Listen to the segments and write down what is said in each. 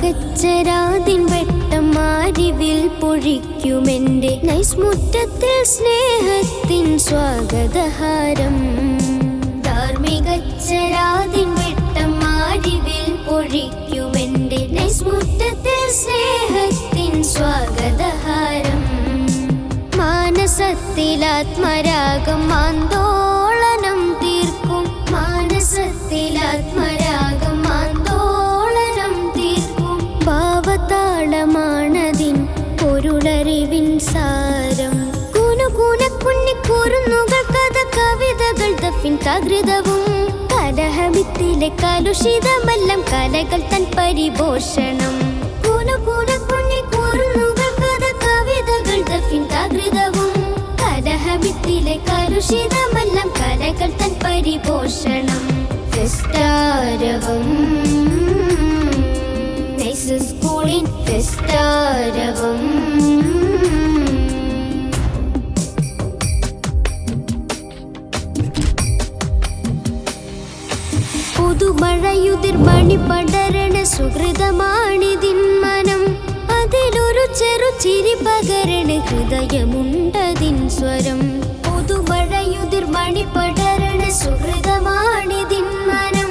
മികച്ചരാതിൻ വെട്ടം മാരിവിൽ പൊഴിക്കുമെന്റെ നൈസ്മുറ്റത്തിൽ സ്നേഹത്തിൻ സ്വാഗതഹാരം. മികച്ചരാതിൻ വെട്ടം മാരിവിൽ പൊഴിക്കുമെന്റെ നൈസ്മുറ്റത്തിൽ സ്നേഹത്തിൻ സ്വാഗതഹാരം. മാനസത്തിലാത്മരാഗം ആന്തോളനം തീർക്കും, മാനസത്തിലാത്മരാഗം ആന്തോളനം തീർക്കും. ഭാവതാളമാണതിൻ പൊരുളറിവിൻ സാരം. കുനുകുന കുന്നിക്കൂറുന്നുകൾ കഥ കവിതകൾ ദഫിൻ തകൃതവും. കലഹമിത്തിലെ കലുഷിതമെല്ലാം കലകൾ തൻ പരിപോഷണം. കുനുകുന കുന്നിക്കൂറുന്നുകൾ കഥ കവിതകൾ ദഫിൻ തകൃതവും. കലഹമിത്തിലെ കലുഷിതമെല്ലാം കലകൾ തൻ പരിപോഷണം. ഫെസ്റ്റാരവം നൈസ് സ്കൂളിൻ ഫെസ്റ്റാരവം. പുതുമഴയുതിർമണി പടരണ സുഹൃതമാണിതിൻ മനം. അതിലൊരു ചെറു ചിരി പകരണ ഹൃദയമുണ്ടതിൻ സ്വരം. പുതുമഴയുതിർമണി പടരണ സുഹൃതമാണിതിൻ മനം.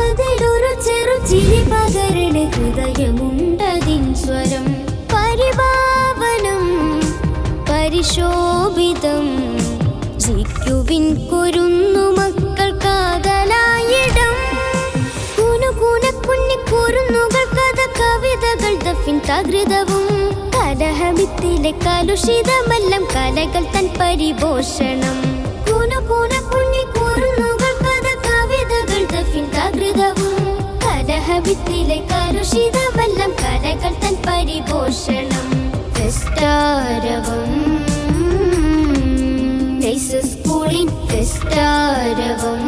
അതിലൊരു ചെറു ചിരി പകരണ ഹൃദയമുണ്ടതിൻ സ്വരം. പരിഭാവനം പരിശോഭിതം ജിക്കുവിൻ കുരുന്നു മക്കൾ കാതലായിടം. കുനുകുന കുന്നിക്കൂറുന്നുകൾ കഥ കവിതകൾ ദഫിൻ തകൃതവും. കലഹമിത്തിലെ കലുഷിതമെല്ലാം കലകൾ തൻ പരിപോഷണം. കുനുകുന കുന്നിക്കൂറുന്നുകൾ കഥ കവിതകൾ ദഫിൻ തകൃതവും. കലഹമിത്തിലെ കലുഷിതമെല്ലാം കലകൾ തൻ പരിപോഷണം. ഫെസ്റ്റാരവം നൈസ് സ്കൂളിൻ ഫെസ്റ്റാരവം.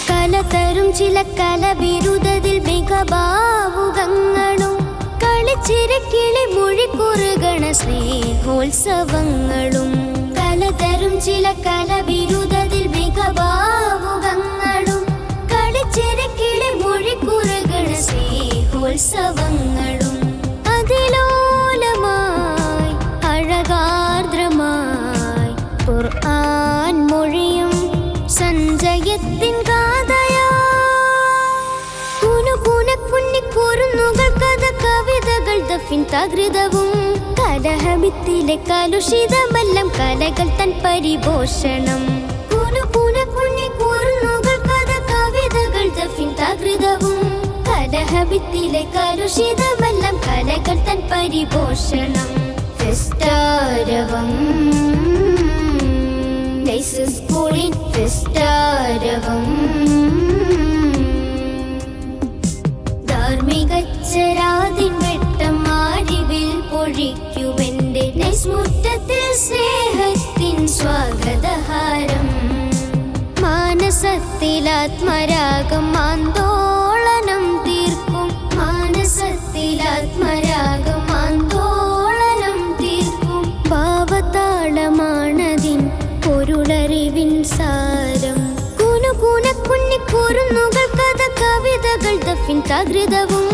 കലതരും ചില കലവിരുദ്ധതിൽ മികഭാവുകങ്ങളും കളിച്ചിരക്കിളി മൊഴിക്കുറുകണ സ്നേഹോത്സവങ്ങളും. കലതരും ചില കലവിരുദ്ധതിൽ മികഭാവുകങ്ങളും കളിച്ചിരക്കിളി മൊഴിക്കുറുകണ സ്നേഹോത്സവങ്ങളും. അതിലോലമായി അഴകാർദ്രമായി ഖുർആൻ മൊഴിയും സഞ്ചയത്തിൻ കാതയാ. കുനുകുന കുന്നിക്കൂറുന്നുകൾ കഥ കവിതകൾ ദഫിൻ തകൃതവും. കലഹമിത്തിലെ കലുഷിതമെല്ലാം കലകൾ തൻ പരിപോഷണം. കുനുകുന കുന്നിക്കൂറുന്നുകൾ കഥ കവിതകൾ ദഫിൻ തകൃതവും. കലഹമിത്തിലെ കലുഷിതമെല്ലാം കലകൾ തൻ പരിപോഷണം. ഫെസ്റ്റാരവം നൈസ് സ്കൂളിൻ ഫെസ്റ്റാരവം. ധാർമ്മികച്ചരാതിൻ വെട്ടം മാരിവിൽ പൊഴിക്കുമെന്റെ നൈസ്മുറ്റത്തിൽ സ്നേഹത്തിൻ സ്വാഗതഹാരം. മാനസത്തിലാത്മരാഗം ആന്തോളനം തീർക്കും, മാനസത്തിലാത്മരാഗം ആന്തോളനം തീർക്കും. ഭാവതാളമാണതിൻ പൊരുളറിവിൻ സാരം. കുനുകുന കുന്നിക്കൂറുന്നുകൾ കഥ കവിതകൾ ദഫിൻ തകൃതവും.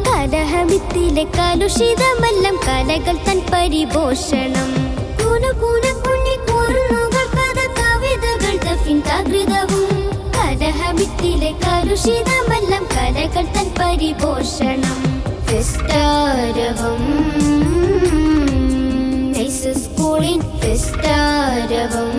കലഹമിത്തിലെ കലുഷിതമെല്ലാം കലകൾ തൻ പരിപോഷണം. കുനുകുന കുന്നിക്കൂറുന്നുകൾ കഥ കവിതകൾ ദഫിൻ തകൃതവും. കലഹമിത്തിലെ കലുഷിതമെല്ലാം കലകൾ തൻ പരിപോഷണം. ഫെസ്റ്റാരവം നൈസ് സ്കൂളിൻ ഫെസ്റ്റാരവം.